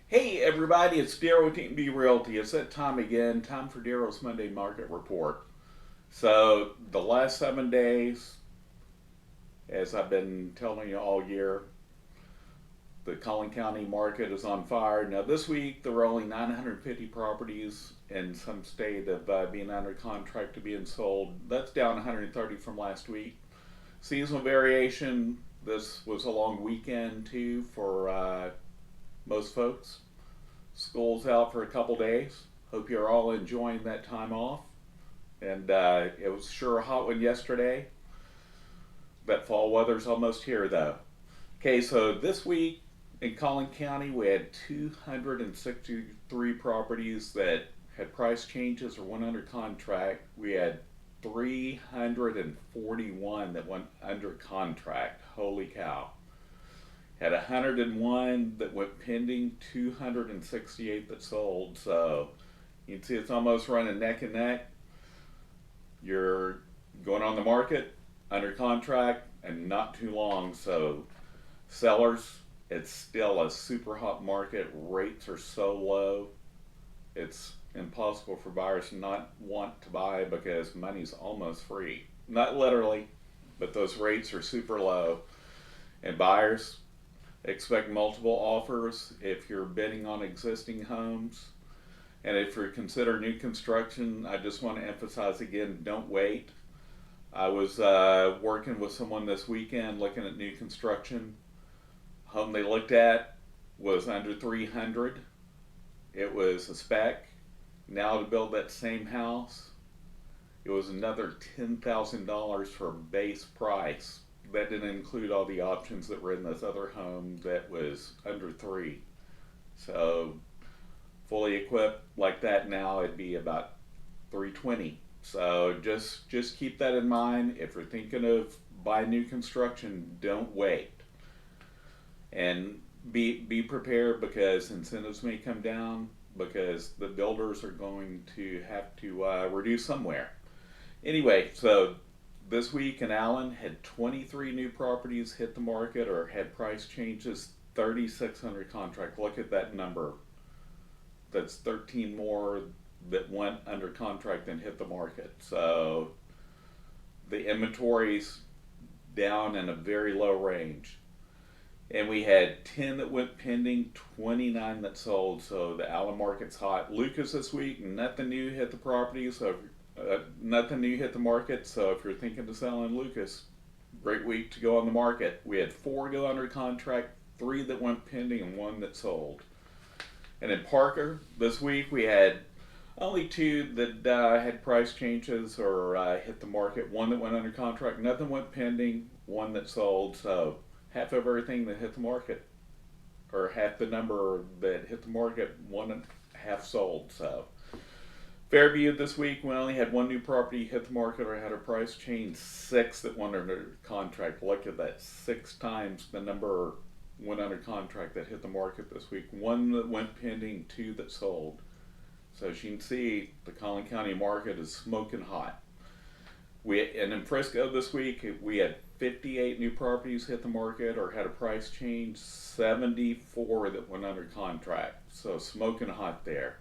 Hey everybody, it's Darrell with T&B Realty. It's that time again, time for Darrell's Monday Market Report. So the last 7 days, as I've been telling you all year, the Collin County market is on fire. Now this week there were only 950 properties in some state of being under contract to being sold. That's down 130 from last week. Seasonal variation, this was a long weekend too for most folks. School's out for a couple days. Hope you're all enjoying that time off. And it was sure a hot one yesterday. That fall weather's almost here though. Okay, so this week in Collin County we had 263 properties that had price changes or went under contract. We had 341 that went under contract. Holy cow. Had 101 that went pending, 268 that sold. So you can see it's almost running neck and neck. You're going on the market, under contract, and not too long. So sellers, it's still a super hot market. Rates are so low. It's impossible for buyers to not want to buy because money's almost free. Not literally, but those rates are super low. And buyers, expect multiple offers if you're bidding on existing homes. And if you're considering new construction, I just want to emphasize again, don't wait. I was working with someone this weekend looking at new construction. Home they looked at was under 300. It was a spec. Now to build that same house, it was another $10,000 for base price. That didn't include all the options that were in this other home that was under 3. So fully equipped like that now it'd be about 320. So just keep that in mind. If you're thinking of buying new construction, don't wait. And be prepared because incentives may come down because the builders are going to have to reduce somewhere. Anyway, so this week in Allen had 23 new properties hit the market or had price changes, 3,600 contract. Look at that number. That's 13 more that went under contract than hit the market. So the inventory's down in a very low range. And we had 10 that went pending, 29 that sold. So the Allen market's hot. Lucas this week, nothing new hit the property. So nothing new hit the market. So if you're thinking of selling Lucas, great week to go on the market. We had 4 go under contract, 3 that went pending, and 1 that sold. And in Parker this week we had only 2 that had price changes or hit the market. 1 that went under contract, nothing went pending, 1 that sold. So half of everything that hit the market, or half the number that hit the market, 1 and half sold. So Fairview this week, we only had 1 new property hit the market or had a price change, 6 that went under contract. Look at that, 6 times the number went under contract that hit the market this week. 1 that went pending, 2 that sold. So as you can see, the Collin County market is smoking hot. And in Frisco this week, we had 58 new properties hit the market or had a price change, 74 that went under contract. So smoking hot there.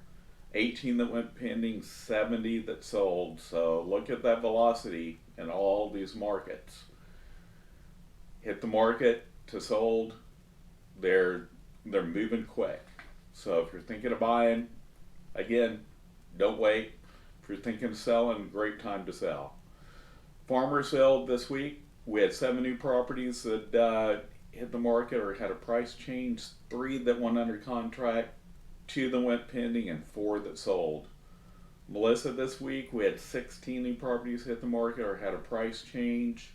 18 that went pending, 70 that sold. So look at that velocity in all these markets. Hit the market to sold, they're moving quick. So if you're thinking of buying, again, don't wait. If you're thinking of selling, great time to sell. Farmersville this week, we had 7 new properties that hit the market or had a price change, 3 that went under contract, 2 that went pending, and 4 that sold. Melisa this week, we had 16 new properties hit the market or had a price change,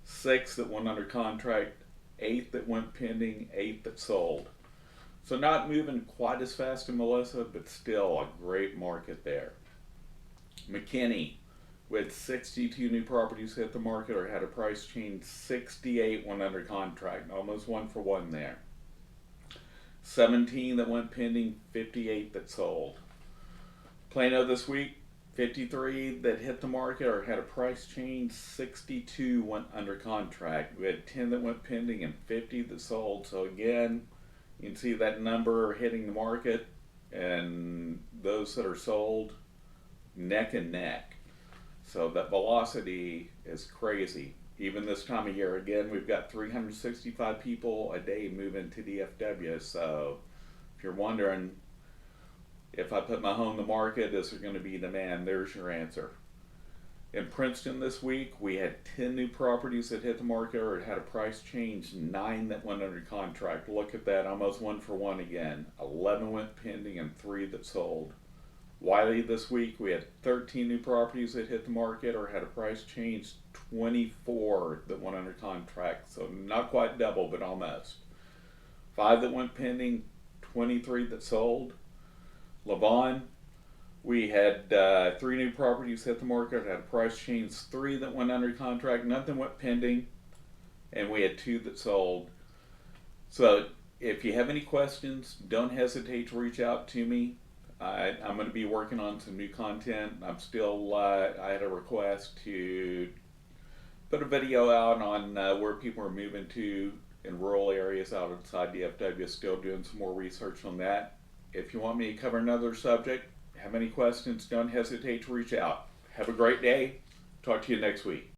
6 that went under contract, 8 that went pending, 8 that sold. So not moving quite as fast in Melisa, but still a great market there. Mckinney, we had 62 new properties hit the market or had a price change, 68 went under contract, almost 1 for 1 there. 17 that went pending, 58 that sold. Plano this week, 53 that hit the market or had a price change, 62 went under contract. We had 10 that went pending and 50 that sold. So again, You can see that number hitting the market and those that are sold neck and neck. So that velocity is crazy. Even this time of year, again, we've got 365 people a day moving to DFW. So if you're wondering, if I put my home on the market, is there going to be demand? There's your answer. In Princeton this week, we had 10 new properties that hit the market or had a price change, 9 that went under contract. Look at that, almost 1 for 1 again. 11 went pending and 3 that sold. Wylie this week, we had 13 new properties that hit the market or had a price change, 24 that went under contract. So not quite double, but almost. 5 that went pending, 23 that sold. Lavon, we had 3 new properties hit the market, had a price change, 3 that went under contract, nothing went pending, and we had 2 that sold. So if you have any questions, don't hesitate to reach out to me. I'm going to be working on some new content. I'm still, I had a request to put a video out on where people are moving to in rural areas outside DFW. Still doing some more research on that. If you want me to cover another subject, have any questions, don't hesitate to reach out. Have a great day. Talk to you next week.